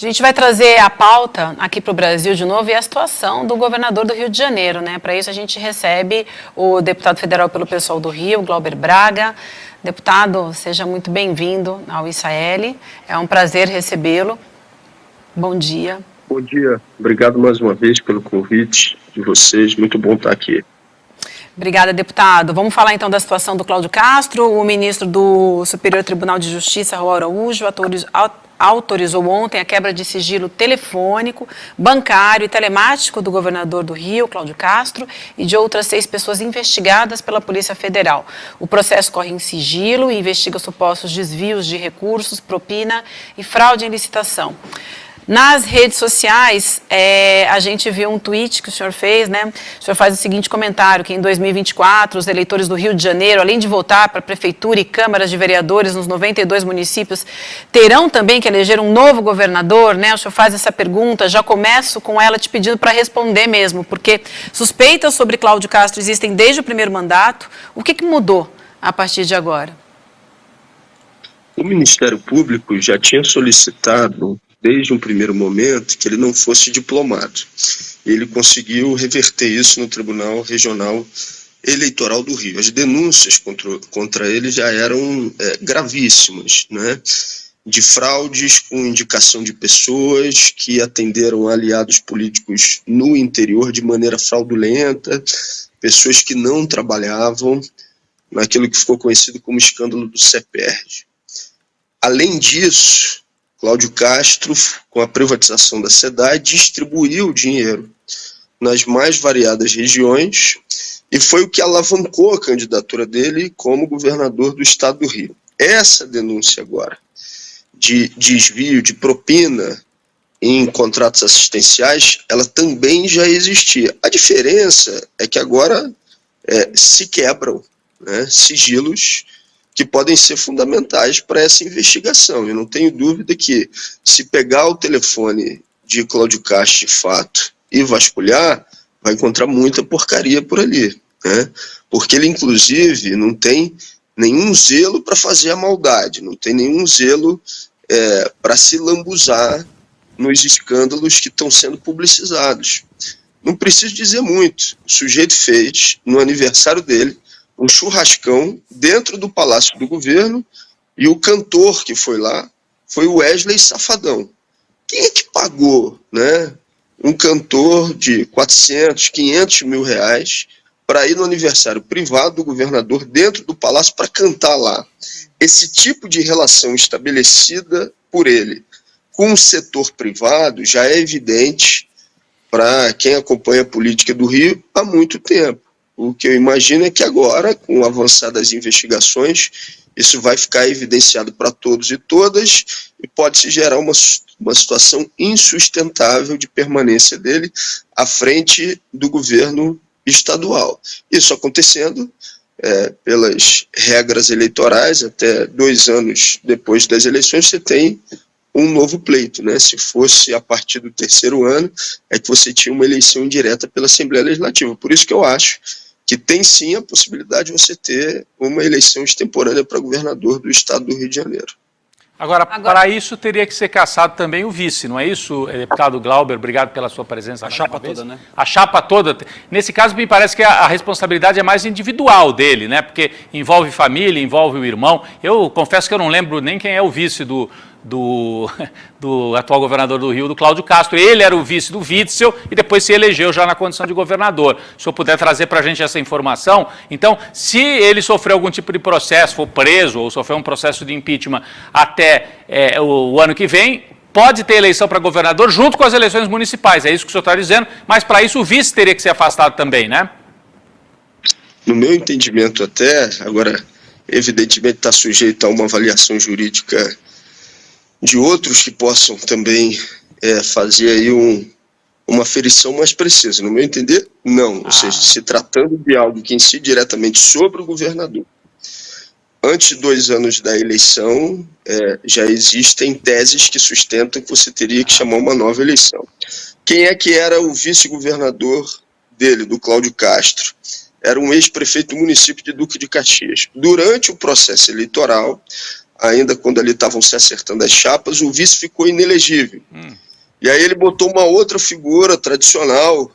A gente vai trazer a pauta aqui para o Brasil de novo e a situação do governador do Rio de Janeiro, né? Para isso a gente recebe o deputado federal pelo PSOL do Rio, Glauber Braga. Deputado, seja muito bem-vindo ao ISAELE. É um prazer recebê-lo. Bom dia. Bom dia. Obrigado mais uma vez pelo convite de vocês. Muito bom estar aqui. Obrigada, deputado. Vamos falar então da situação do Cláudio Castro. O ministro do Superior Tribunal de Justiça, Raul Araújo, autorizou ontem a quebra de sigilo telefônico, bancário e telemático do governador do Rio, Cláudio Castro, e de outras 6 pessoas investigadas pela Polícia Federal. O processo corre em sigilo e investiga supostos desvios de recursos, propina e fraude em licitação. Nas redes sociais, a gente viu um tweet que o senhor fez, né? O senhor faz o seguinte comentário, que em 2024 os eleitores do Rio de Janeiro, além de votar para a prefeitura e câmaras de vereadores nos 92 municípios, terão também que eleger um novo governador, né? O senhor faz essa pergunta, já começo com ela te pedindo para responder mesmo, porque suspeitas sobre Cláudio Castro existem desde o primeiro mandato. O que mudou a partir de agora? O Ministério Público já tinha solicitado desde um primeiro momento que ele não fosse diplomado. Ele conseguiu reverter isso no Tribunal Regional Eleitoral do Rio. As denúncias contra ele já eram gravíssimas, né? De fraudes com indicação de pessoas que atenderam aliados políticos no interior de maneira fraudulenta, pessoas que não trabalhavam naquilo que ficou conhecido como escândalo do CEPERJ. Além disso, Cláudio Castro, com a privatização da SEDAI, distribuiu dinheiro nas mais variadas regiões e foi o que alavancou a candidatura dele como governador do estado do Rio. Essa denúncia agora de desvio de propina em contratos assistenciais, ela também já existia. A diferença é que agora se quebram, né, sigilos que podem ser fundamentais para essa investigação. Eu não tenho dúvida que, se pegar o telefone de Cláudio Castro de fato e vasculhar, vai encontrar muita porcaria por ali, né? Porque ele, inclusive, não tem nenhum zelo para fazer a maldade, não tem nenhum zelo para se lambuzar nos escândalos que estão sendo publicizados. Não preciso dizer muito. O sujeito fez, no aniversário dele, um churrascão dentro do Palácio do Governo, e o cantor que foi lá foi o Wesley Safadão. Quem é que pagou, né, um cantor de 400, 500 mil reais para ir no aniversário privado do governador dentro do palácio para cantar lá? Esse tipo de relação estabelecida por ele com o setor privado já é evidente para quem acompanha a política do Rio há muito tempo. O que eu imagino é que agora, com o avançar das investigações, isso vai ficar evidenciado para todos e todas e pode-se gerar uma situação insustentável de permanência dele à frente do governo estadual. Isso acontecendo pelas regras eleitorais, até 2 anos depois das eleições, você tem um novo pleito, né? Se fosse a partir do 3º ano, é que você tinha uma eleição indireta pela Assembleia Legislativa. Por isso que eu acho que tem sim a possibilidade de você ter uma eleição extemporânea para governador do estado do Rio de Janeiro. Agora, para isso teria que ser cassado também o vice, não é isso, deputado Glauber? Obrigado pela sua presença. A chapa toda, né? A chapa toda. Nesse caso, me parece que a responsabilidade é mais individual dele, né? Porque envolve família, envolve o irmão. Eu confesso que eu não lembro nem quem é o vice do atual governador do Rio, do Cláudio Castro. Ele era o vice do Witzel e depois se elegeu já na condição de governador. Se o senhor puder trazer para a gente essa informação. Então, se ele sofreu algum tipo de processo, for preso ou sofreu um processo de impeachment até o ano que vem, pode ter eleição para governador junto com as eleições municipais. É isso que o senhor está dizendo, mas para isso o vice teria que ser afastado também, né? No meu entendimento até, agora, evidentemente está sujeito a uma avaliação jurídica de outros que possam também fazer aí uma aferição mais precisa. No meu entender, não. Ou seja, se tratando de algo que incide diretamente sobre o governador, antes de 2 anos da eleição, já existem teses que sustentam que você teria que chamar uma nova eleição. Quem é que era o vice-governador dele, do Cláudio Castro? Era um ex-prefeito do município de Duque de Caxias. Durante o processo eleitoral, ainda quando ali estavam se acertando as chapas, o vice ficou inelegível. E aí ele botou uma outra figura tradicional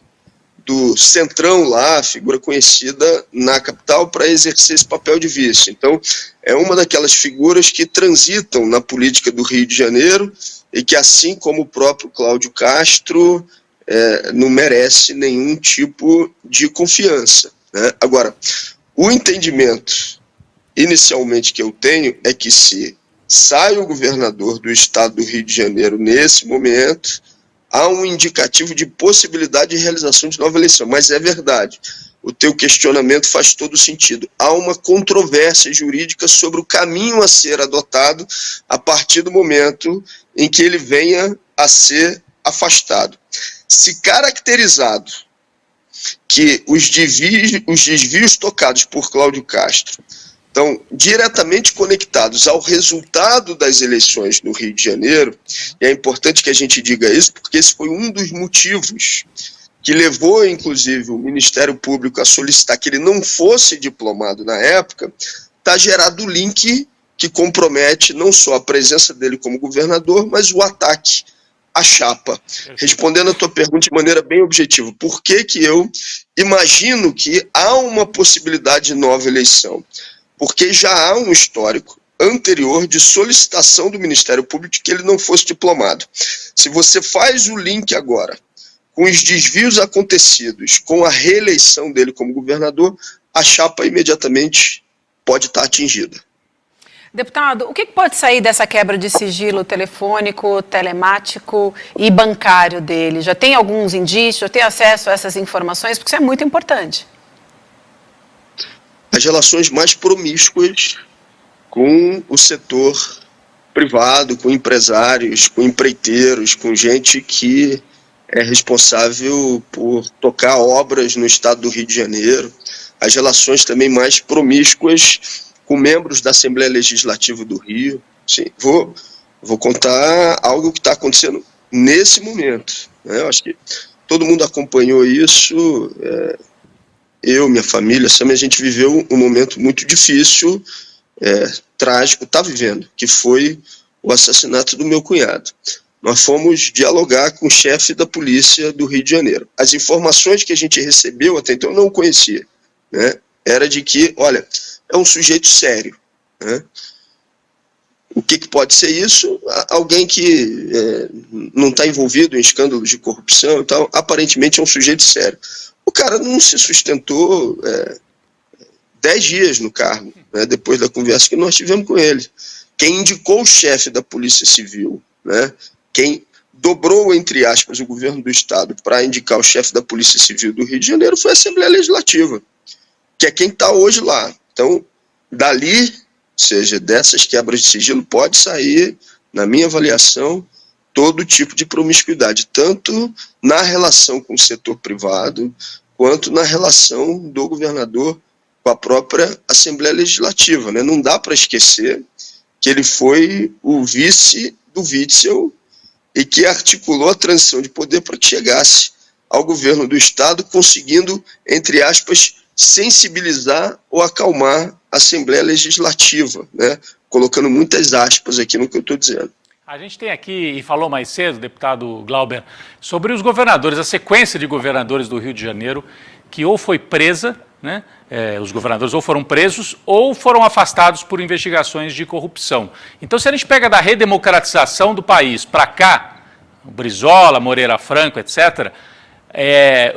do Centrão lá, figura conhecida na capital, para exercer esse papel de vice. Então, é uma daquelas figuras que transitam na política do Rio de Janeiro e que, assim como o próprio Cláudio Castro, não merece nenhum tipo de confiança, né? Agora, o entendimento inicialmente que eu tenho é que se sai o governador do estado do Rio de Janeiro nesse momento, há um indicativo de possibilidade de realização de nova eleição, mas é verdade, o teu questionamento faz todo sentido. Há uma controvérsia jurídica sobre o caminho a ser adotado a partir do momento em que ele venha a ser afastado. Se caracterizado que os desvios tocados por Cláudio Castro estão diretamente conectados ao resultado das eleições no Rio de Janeiro, e é importante que a gente diga isso, porque esse foi um dos motivos que levou, inclusive, o Ministério Público a solicitar que ele não fosse diplomado na época, está gerado o link que compromete não só a presença dele como governador, mas o ataque à chapa. Respondendo a tua pergunta de maneira bem objetiva, por que eu imagino que há uma possibilidade de nova eleição? Porque já há um histórico anterior de solicitação do Ministério Público de que ele não fosse diplomado. Se você faz o link agora com os desvios acontecidos, com a reeleição dele como governador, a chapa imediatamente pode estar atingida. Deputado, o que pode sair dessa quebra de sigilo telefônico, telemático e bancário dele? Já tem alguns indícios, já tem acesso a essas informações? Porque isso é muito importante. As relações mais promíscuas com o setor privado, com empresários, com empreiteiros, com gente que é responsável por tocar obras no estado do Rio de Janeiro. As relações também mais promíscuas com membros da Assembleia Legislativa do Rio. Sim, vou contar algo que está acontecendo nesse momento, né? Eu acho que todo mundo acompanhou isso. Eu, minha família, a gente viveu um momento muito difícil, trágico, está vivendo, que foi o assassinato do meu cunhado. Nós fomos dialogar com o chefe da polícia do Rio de Janeiro. As informações que a gente recebeu, até então eu não conhecia, né? Era de que, olha, é um sujeito sério, né? O que pode ser isso? Alguém que não está envolvido em escândalos de corrupção e tal, aparentemente é um sujeito sério. O cara não se sustentou 10 dias no cargo, né, depois da conversa que nós tivemos com ele. Quem indicou o chefe da Polícia Civil, né, quem dobrou, entre aspas, o governo do Estado para indicar o chefe da Polícia Civil do Rio de Janeiro foi a Assembleia Legislativa, que é quem está hoje lá. Então, dali, ou seja, dessas quebras de sigilo, pode sair, na minha avaliação, todo tipo de promiscuidade, tanto na relação com o setor privado, quanto na relação do governador com a própria Assembleia Legislativa, né? Não dá para esquecer que ele foi o vice do Witzel e que articulou a transição de poder para que chegasse ao governo do Estado, conseguindo, entre aspas, sensibilizar ou acalmar a Assembleia Legislativa, né? Colocando muitas aspas aqui no que eu estou dizendo. A gente tem aqui, e falou mais cedo, deputado Glauber, sobre os governadores, a sequência de governadores do Rio de Janeiro, que ou foi presa, né, os governadores ou foram presos ou foram afastados por investigações de corrupção. Então, se a gente pega da redemocratização do país para cá, Brizola, Moreira Franco, etc.,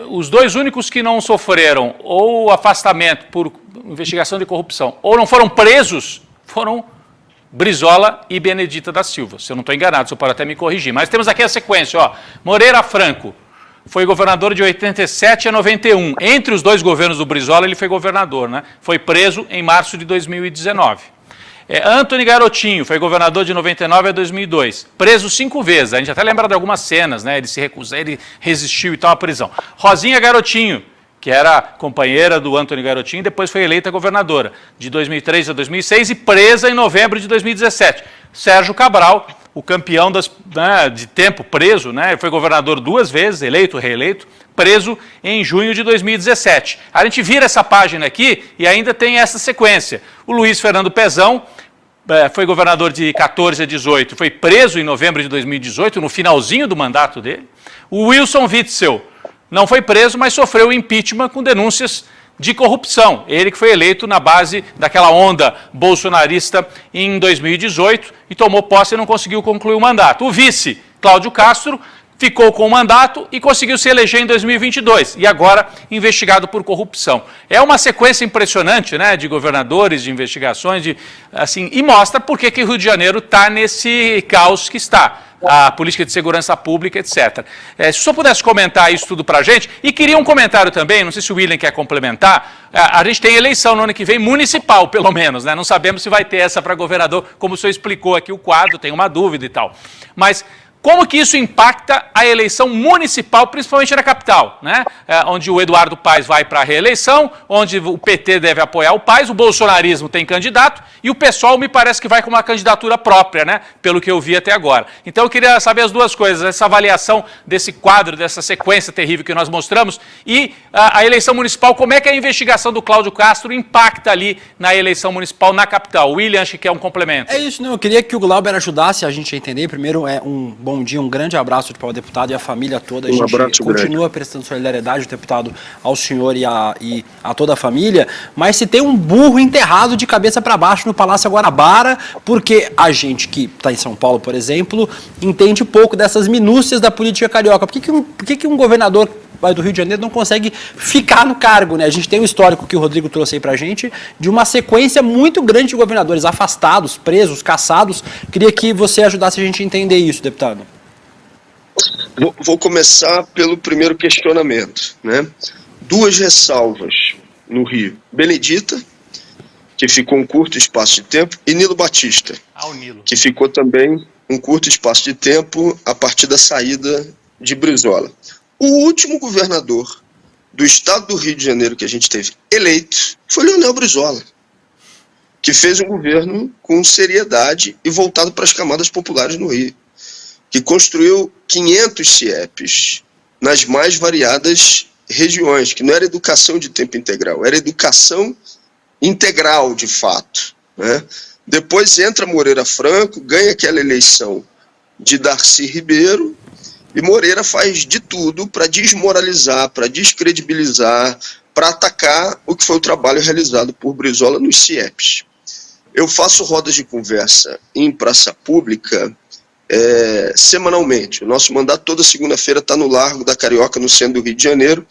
os dois únicos que não sofreram ou afastamento por investigação de corrupção ou não foram presos foram Brizola e Benedita da Silva. Se eu não estou enganado, o senhor pode até me corrigir. Mas temos aqui a sequência, ó. Moreira Franco foi governador de 87 a 91. Entre os dois governos do Brizola, ele foi governador, né? Foi preso em março de 2019. Antony Garotinho foi governador de 99 a 2002. Preso 5 vezes. A gente até lembra de algumas cenas, né? Ele se recusou, ele resistiu e tal à prisão. Rosinha Garotinho, que era companheira do Antony Garotinho, depois foi eleita governadora de 2003 a 2006 e presa em novembro de 2017. Sérgio Cabral, o campeão de tempo preso, né, foi governador 2 vezes, eleito, reeleito, preso em junho de 2017. A gente vira essa página aqui e ainda tem essa sequência. O Luiz Fernando Pezão, foi governador de 14 a 18, foi preso em novembro de 2018, no finalzinho do mandato dele. O Wilson Witzel não foi preso, mas sofreu impeachment com denúncias de corrupção. Ele que foi eleito na base daquela onda bolsonarista em 2018 e tomou posse e não conseguiu concluir o mandato. O vice, Cláudio Castro, ficou com o mandato e conseguiu se eleger em 2022 e agora investigado por corrupção. É uma sequência impressionante, né, de governadores, de investigações, e mostra por que o Rio de Janeiro está nesse caos que está. A política de segurança pública, etc. Se o senhor pudesse comentar isso tudo para a gente, e queria um comentário também, não sei se o William quer complementar, a gente tem eleição no ano que vem, municipal pelo menos, né? Não sabemos se vai ter essa para governador, como o senhor explicou aqui o quadro, tem uma dúvida e tal. Mas como que isso impacta a eleição municipal, principalmente na capital, né? Onde o Eduardo Paes vai para a reeleição, onde o PT deve apoiar o Paes, o bolsonarismo tem candidato e o PSOL me parece que vai com uma candidatura própria, né? Pelo que eu vi até agora. Então eu queria saber as duas coisas, essa avaliação desse quadro, dessa sequência terrível que nós mostramos e a eleição municipal, como é que a investigação do Cláudio Castro impacta ali na eleição municipal na capital. O William, acho que quer um complemento. É isso, não, eu queria que o Glauber ajudasse a gente a entender. Primeiro, bom dia, um grande abraço para o deputado e a família toda. A gente continua prestando solidariedade, deputado, ao senhor e a toda a família, mas se tem um burro enterrado de cabeça para baixo no Palácio Guanabara, porque a gente que está em São Paulo, por exemplo, entende pouco dessas minúcias da política carioca. Por que um governador do Rio de Janeiro não consegue ficar no cargo, né? A gente tem um histórico que o Rodrigo trouxe aí pra gente, de uma sequência muito grande de governadores afastados, presos, caçados. Queria que você ajudasse a gente a entender isso, deputado. Vou começar pelo primeiro questionamento, né? Duas ressalvas no Rio. Benedita, que ficou um curto espaço de tempo, e Nilo Batista, que ficou também um curto espaço de tempo a partir da saída de Brizola. O último governador do estado do Rio de Janeiro que a gente teve eleito foi Leonel Brizola, que fez um governo com seriedade e voltado para as camadas populares no Rio, que construiu 500 CIEPs nas mais variadas regiões, que não era educação de tempo integral, era educação integral de fato, né? Depois entra Moreira Franco, ganha aquela eleição de Darcy Ribeiro, e Moreira faz de tudo para desmoralizar, para descredibilizar, para atacar o que foi o trabalho realizado por Brizola nos CIEPs. Eu faço rodas de conversa em praça pública semanalmente. O nosso mandato toda segunda-feira está no Largo da Carioca, no centro do Rio de Janeiro,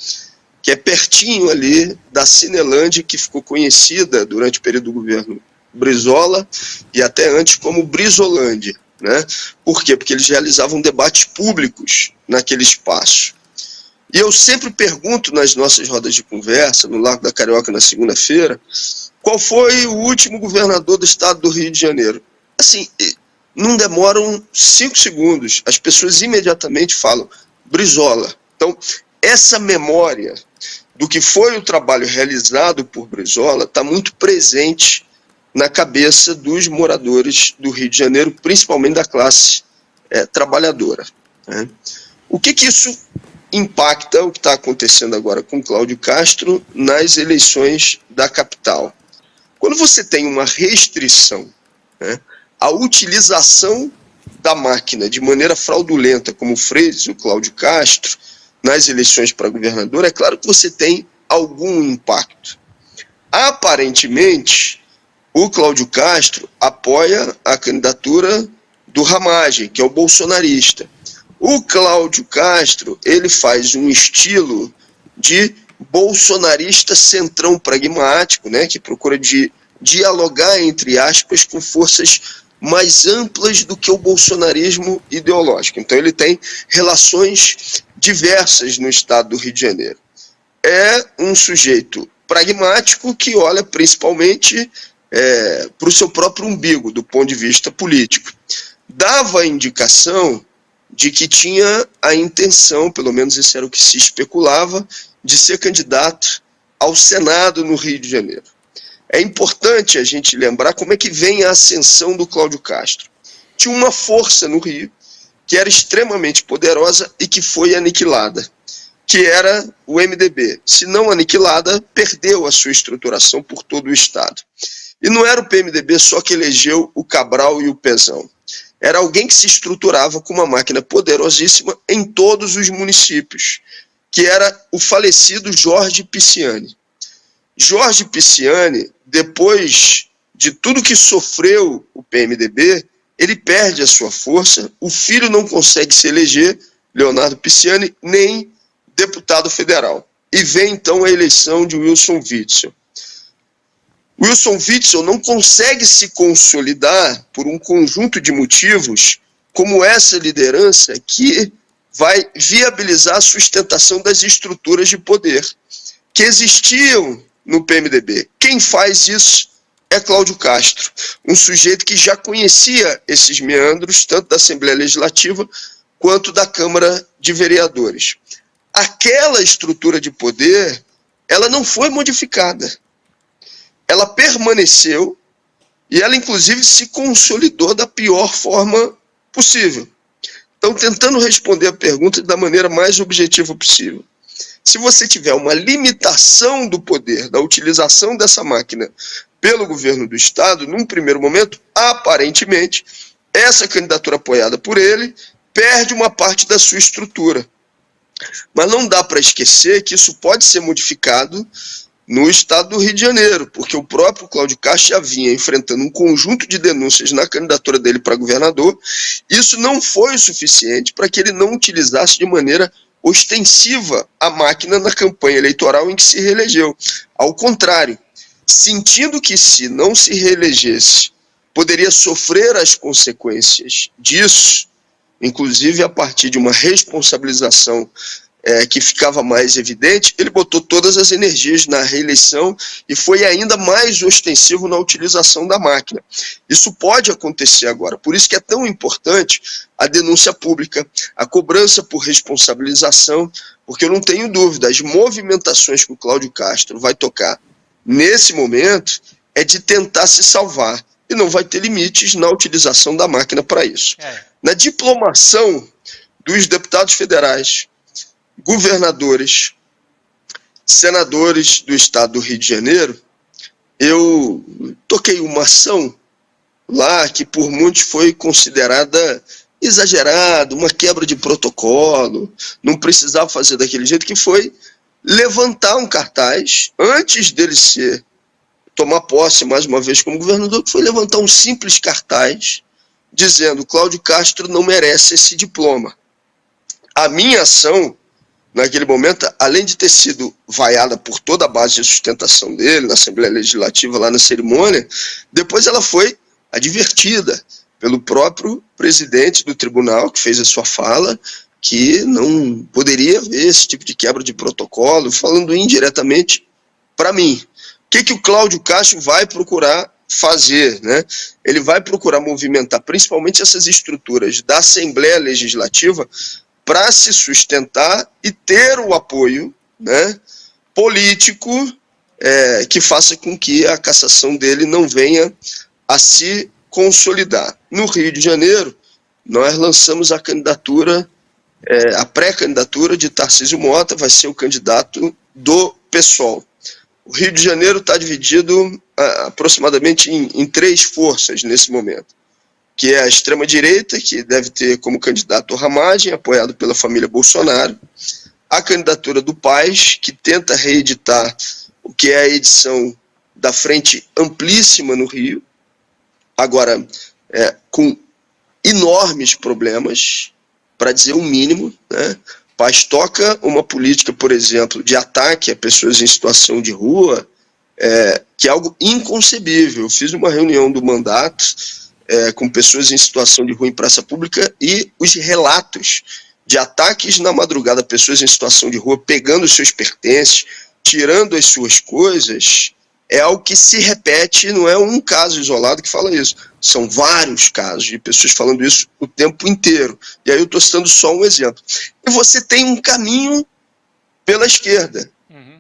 que é pertinho ali da Cinelândia, que ficou conhecida durante o período do governo Brizola e até antes como Brizolândia, né? Por quê? Porque eles realizavam debates públicos naquele espaço. E eu sempre pergunto nas nossas rodas de conversa, no Largo da Carioca na segunda-feira, qual foi o último governador do estado do Rio de Janeiro? Assim, não demoram 5 segundos, as pessoas imediatamente falam Brizola. Então, essa memória do que foi o trabalho realizado por Brizola está muito presente na cabeça dos moradores do Rio de Janeiro, principalmente da classe trabalhadora, né? O que isso impacta, o que está acontecendo agora com Cláudio Castro nas eleições da capital? Quando você tem uma restrição, né, à utilização da máquina de maneira fraudulenta, como fez o Cláudio Castro, nas eleições para governador, é claro que você tem algum impacto. Aparentemente, o Cláudio Castro apoia a candidatura do Ramagem, que é o bolsonarista. O Cláudio Castro, ele faz um estilo de bolsonarista centrão pragmático, né, que procura dialogar, entre aspas, com forças mais amplas do que o bolsonarismo ideológico. Então ele tem relações diversas no estado do Rio de Janeiro. É um sujeito pragmático que olha principalmente para o seu próprio umbigo, do ponto de vista político. Dava a indicação de que tinha a intenção, pelo menos isso era o que se especulava, de ser candidato ao Senado no Rio de Janeiro. É importante a gente lembrar como é que vem a ascensão do Cláudio Castro. Tinha uma força no Rio que era extremamente poderosa e que foi aniquilada, que era o MDB. Se não aniquilada, perdeu a sua estruturação por todo o estado. E não era o PMDB só que elegeu o Cabral e o Pezão. Era alguém que se estruturava com uma máquina poderosíssima em todos os municípios, que era o falecido Jorge Pisciani. Jorge Pisciani, depois de tudo que sofreu o PMDB, ele perde a sua força, o filho não consegue se eleger, Leonardo Pisciani, nem deputado federal. E vem então a eleição de Wilson Witzel. Wilson Witzel não consegue se consolidar por um conjunto de motivos como essa liderança que vai viabilizar a sustentação das estruturas de poder que existiam no PMDB. Quem faz isso é Cláudio Castro, um sujeito que já conhecia esses meandros, tanto da Assembleia Legislativa quanto da Câmara de Vereadores. Aquela estrutura de poder, ela não foi modificada. Ela permaneceu e ela, inclusive, se consolidou da pior forma possível. Então, tentando responder a pergunta da maneira mais objetiva possível. Se você tiver uma limitação do poder, da utilização dessa máquina pelo governo do Estado, num primeiro momento, aparentemente, essa candidatura apoiada por ele perde uma parte da sua estrutura. Mas não dá para esquecer que isso pode ser modificado no estado do Rio de Janeiro, porque o próprio Cláudio Castro já vinha enfrentando um conjunto de denúncias na candidatura dele para governador. Isso não foi o suficiente para que ele não utilizasse de maneira ostensiva a máquina na campanha eleitoral em que se reelegeu. Ao contrário, sentindo que se não se reelegesse, poderia sofrer as consequências disso, inclusive a partir de uma responsabilização que ficava mais evidente, ele botou todas as energias na reeleição e foi ainda mais ostensivo na utilização da máquina. Isso pode acontecer agora, por isso que é tão importante a denúncia pública, a cobrança por responsabilização, porque eu não tenho dúvida, as movimentações que o Cláudio Castro vai tocar nesse momento é de tentar se salvar, e não vai ter limites na utilização da máquina para isso. Na diplomação dos deputados federais, governadores, senadores do estado do Rio de Janeiro, eu toquei uma ação lá que por muitos foi considerada exagerada, uma quebra de protocolo, não precisava fazer daquele jeito, que foi levantar um cartaz, antes dele tomar posse mais uma vez como governador, que foi levantar um simples cartaz dizendo: Cláudio Castro não merece esse diploma. A minha ação, naquele momento, além de ter sido vaiada por toda a base de sustentação dele, na Assembleia Legislativa, lá na cerimônia, depois ela foi advertida pelo próprio presidente do tribunal, que fez a sua fala, que não poderia haver esse tipo de quebra de protocolo, falando indiretamente para mim. O que o Cláudio Castro vai procurar fazer, né? Ele vai procurar movimentar principalmente essas estruturas da Assembleia Legislativa para se sustentar e ter o apoio, né, político que faça com que a cassação dele não venha a se consolidar. No Rio de Janeiro, nós lançamos a candidatura, a pré-candidatura de Tarcísio Mota, vai ser o candidato do PSOL. O Rio de Janeiro está dividido aproximadamente em 3 forças nesse momento, que é a extrema-direita, que deve ter como candidato o Ramagem, apoiado pela família Bolsonaro, a candidatura do PAS, que tenta reeditar o que é a edição da Frente Amplíssima no Rio, agora com enormes problemas, para dizer o mínimo, né? PAS toca uma política, por exemplo, de ataque a pessoas em situação de rua, que é algo inconcebível. Eu fiz uma reunião do mandato com pessoas em situação de rua em praça pública e os relatos de ataques na madrugada a pessoas em situação de rua, pegando os seus pertences, tirando as suas coisas, é algo que se repete, não é um caso isolado que fala isso. São vários casos de pessoas falando isso o tempo inteiro. E aí eu estou citando só um exemplo. E você tem um caminho pela esquerda,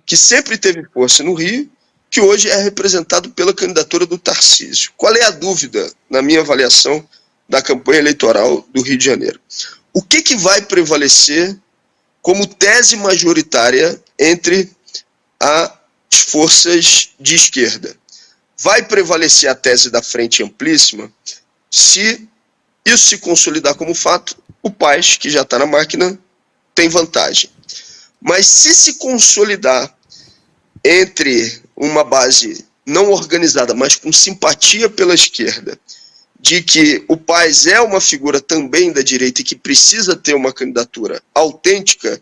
que sempre teve força no Rio, que hoje é representado pela candidatura do Tarcísio. Qual é a dúvida, na minha avaliação, da campanha eleitoral do Rio de Janeiro? O que vai prevalecer como tese majoritária entre as forças de esquerda? vai prevalecer a tese da frente amplíssima se isso se consolidar como fato, o Paes, que já está na máquina, tem vantagem. Mas se consolidar entre uma base não organizada, mas com simpatia pela esquerda, de que o Paes é uma figura também da direita e que precisa ter uma candidatura autêntica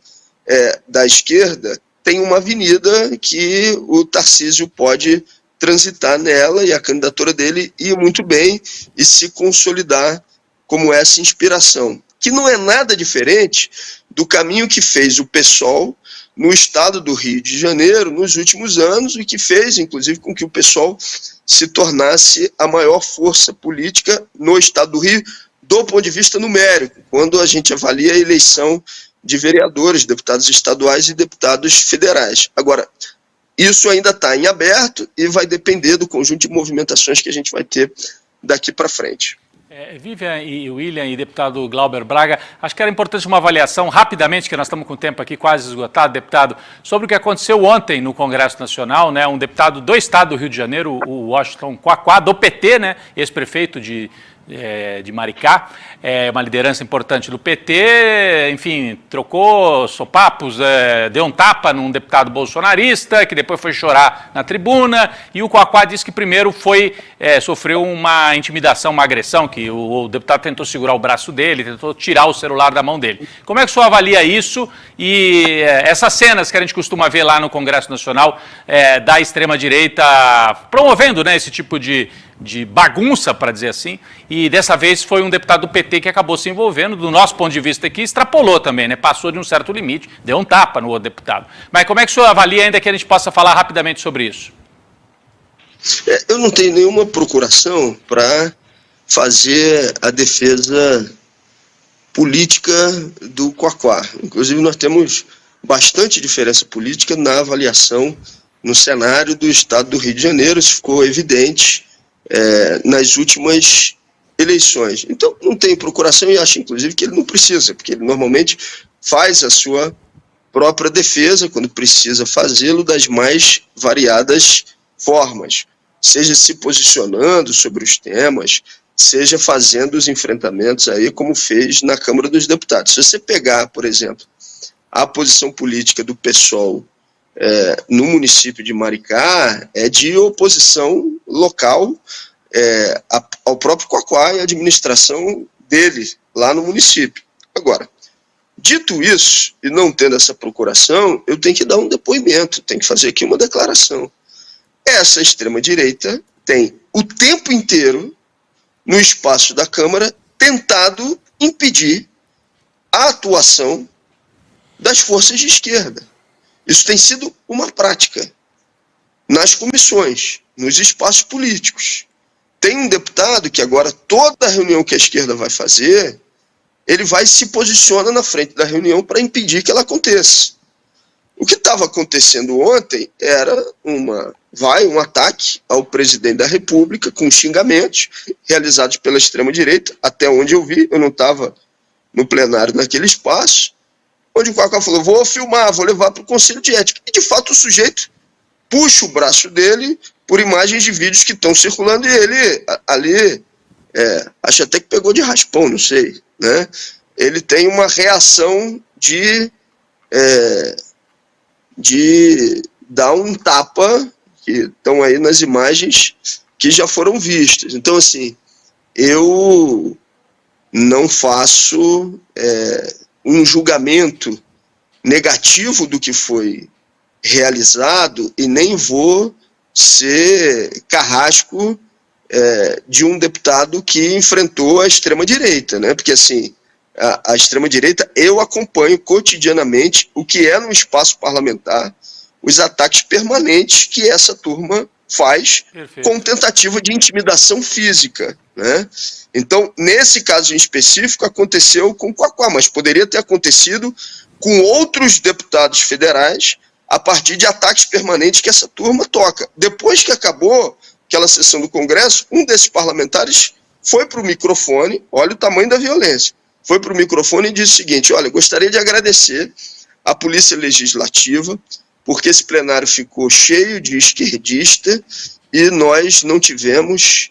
da esquerda, tem uma avenida que o Tarcísio pode transitar nela e a candidatura dele ir muito bem e se consolidar como essa inspiração, que não é nada diferente do caminho que fez o PSOL no estado do Rio de Janeiro nos últimos anos e que fez, inclusive, com que o PSOL se tornasse a maior força política no estado do Rio do ponto de vista numérico, quando a gente avalia a eleição de vereadores, deputados estaduais e deputados federais. Agora, isso ainda está em aberto e vai depender do conjunto de movimentações que a gente vai ter daqui para frente. Vivian e William e deputado Glauber Braga, acho que era importante uma avaliação rapidamente, que nós estamos com o tempo aqui quase esgotado, deputado, sobre o que aconteceu ontem no Congresso Nacional, né? Um deputado do estado do Rio de Janeiro, o Washington Quaquá, do PT, né? Ex-prefeito de Maricá, uma liderança importante do PT, enfim, trocou sopapos, deu um tapa num deputado bolsonarista, que depois foi chorar na tribuna, e o Quaquá disse que primeiro sofreu uma intimidação, uma agressão, que o deputado tentou segurar o braço dele, tentou tirar o celular da mão dele. Como é que o senhor avalia isso e essas cenas que a gente costuma ver lá no Congresso Nacional da extrema-direita promovendo, né, esse tipo de bagunça, para dizer assim, e dessa vez foi um deputado do PT que acabou se envolvendo, do nosso ponto de vista aqui, extrapolou também, né? Passou de um certo limite, deu um tapa no outro deputado. Mas como é que o senhor avalia, ainda que a gente possa falar rapidamente sobre isso? Eu não tenho nenhuma procuração para fazer a defesa política do Quaquá. Inclusive, nós temos bastante diferença política na avaliação no cenário do estado do Rio de Janeiro, isso ficou evidente nas últimas eleições. Então, não tem procuração e acho, inclusive, que ele não precisa, porque ele normalmente faz a sua própria defesa, quando precisa fazê-lo, das mais variadas formas, seja se posicionando sobre os temas, seja fazendo os enfrentamentos aí, como fez na Câmara dos Deputados. Se você pegar, por exemplo, a posição política do PSOL no município de Maricá, é de oposição local ao próprio Quaquá e à administração dele lá no município. Agora, dito isso, e não tendo essa procuração, eu tenho que dar um depoimento, tenho que fazer aqui uma declaração. Essa extrema-direita tem o tempo inteiro, no espaço da Câmara, tentado impedir a atuação das forças de esquerda. Isso tem sido uma prática nas comissões, nos espaços políticos. Tem um deputado que agora toda reunião que a esquerda vai fazer, ele vai e se posiciona na frente da reunião para impedir que ela aconteça. O que estava acontecendo ontem era um ataque ao presidente da República com xingamentos realizados pela extrema-direita, até onde eu vi, eu não estava no plenário naquele espaço, onde o Quaquá falou, vou filmar, vou levar para o Conselho de Ética. E, de fato, o sujeito puxa o braço dele por imagens de vídeos que estão circulando e ele ali, acho até que pegou de raspão, não sei, né? Ele tem uma reação de dar um tapa, que estão aí nas imagens que já foram vistas. Então, assim, eu não faço um julgamento negativo do que foi realizado e nem vou ser carrasco de um deputado que enfrentou a extrema-direita, né? Porque, assim, a extrema-direita, eu acompanho cotidianamente o que é no espaço parlamentar, os ataques permanentes que essa turma faz. Perfeito. Com tentativa de intimidação física, né? Então, nesse caso em específico, aconteceu com o Quaquá, mas poderia ter acontecido com outros deputados federais a partir de ataques permanentes que essa turma toca. Depois que acabou aquela sessão do Congresso, um desses parlamentares foi para o microfone, olha o tamanho da violência, foi para o microfone e disse o seguinte, olha, gostaria de agradecer à Polícia Legislativa, porque esse plenário ficou cheio de esquerdista e nós não tivemos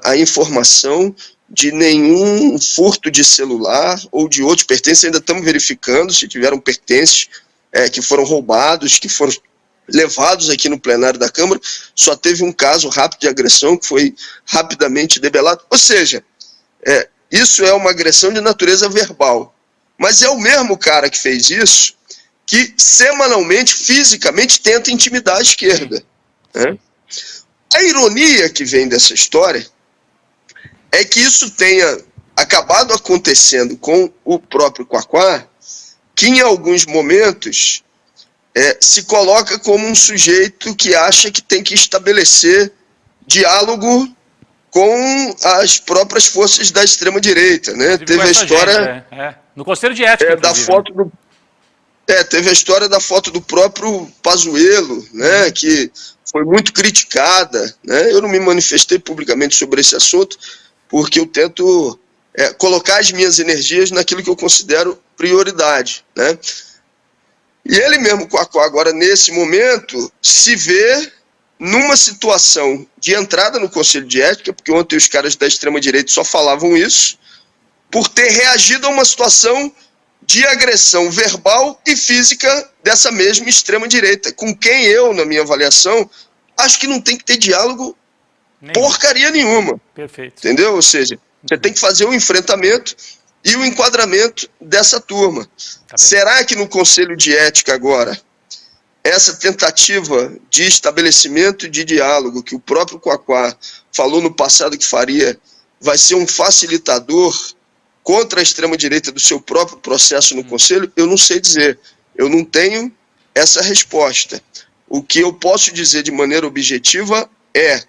a informação de nenhum furto de celular ou de outros pertences. Ainda estamos verificando se tiveram pertences que foram roubados, que foram levados aqui no plenário da Câmara. Só teve um caso rápido de agressão que foi rapidamente debelado. Ou seja, isso é uma agressão de natureza verbal. Mas é o mesmo cara que fez isso que semanalmente, fisicamente, tenta intimidar a esquerda. Né? A ironia que vem dessa história é que isso tenha acabado acontecendo com o próprio Quaquá, que em alguns momentos se coloca como um sujeito que acha que tem que estabelecer diálogo com as próprias forças da extrema-direita. Né? Teve a história... No Conselho de Ética, da foto do... teve a história da foto do próprio Pazuello, né, que foi muito criticada. Né? Eu não me manifestei publicamente sobre esse assunto, porque eu tento colocar as minhas energias naquilo que eu considero prioridade. Né? E ele mesmo, Quaquá, agora nesse momento, se vê numa situação de entrada no Conselho de Ética, porque ontem os caras da extrema-direita só falavam isso, por ter reagido a uma situação de agressão verbal e física dessa mesma extrema-direita, com quem eu, na minha avaliação, acho que não tem que ter diálogo porcaria nenhuma. Perfeito. Entendeu? Ou seja, você tem que fazer o enfrentamento e o enquadramento dessa turma. Será que no Conselho de Ética agora, essa tentativa de estabelecimento de diálogo que o próprio Quaquá falou no passado que faria, vai ser um facilitador contra a extrema-direita do seu próprio processo no Conselho? Eu não sei dizer. Eu não tenho essa resposta. O que eu posso dizer de maneira objetiva é: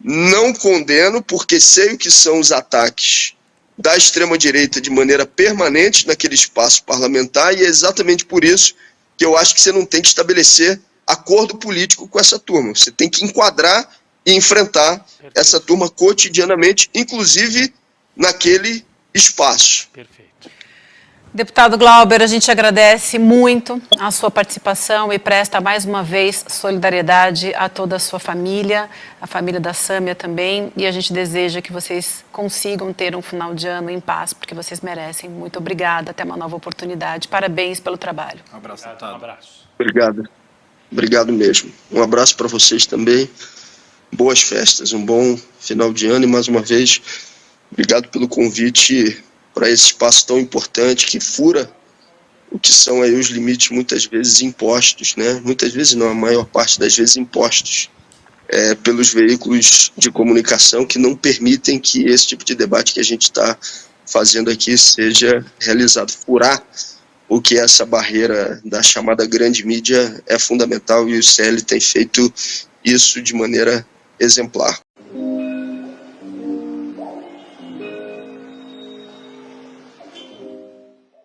não condeno, porque sei o que são os ataques da extrema-direita de maneira permanente naquele espaço parlamentar, e é exatamente por isso que eu acho que você não tem que estabelecer acordo político com essa turma. Você tem que enquadrar e enfrentar essa turma cotidianamente, inclusive naquele espaço. Perfeito. Deputado Glauber, a gente agradece muito a sua participação e presta mais uma vez solidariedade a toda a sua família, a família da Sâmia também, e a gente deseja que vocês consigam ter um final de ano em paz, porque vocês merecem. Muito obrigada, até uma nova oportunidade. Parabéns pelo trabalho. Um abraço, deputado. Um abraço. Obrigado. Obrigado mesmo. Um abraço para vocês também. Boas festas, um bom final de ano e, mais uma vez, obrigado pelo convite para esse espaço tão importante que fura o que são aí os limites muitas vezes impostos, né? Muitas vezes não, a maior parte das vezes impostos pelos veículos de comunicação que não permitem que esse tipo de debate que a gente está fazendo aqui seja realizado. Furar o que é essa barreira da chamada grande mídia é fundamental, e o CL tem feito isso de maneira exemplar.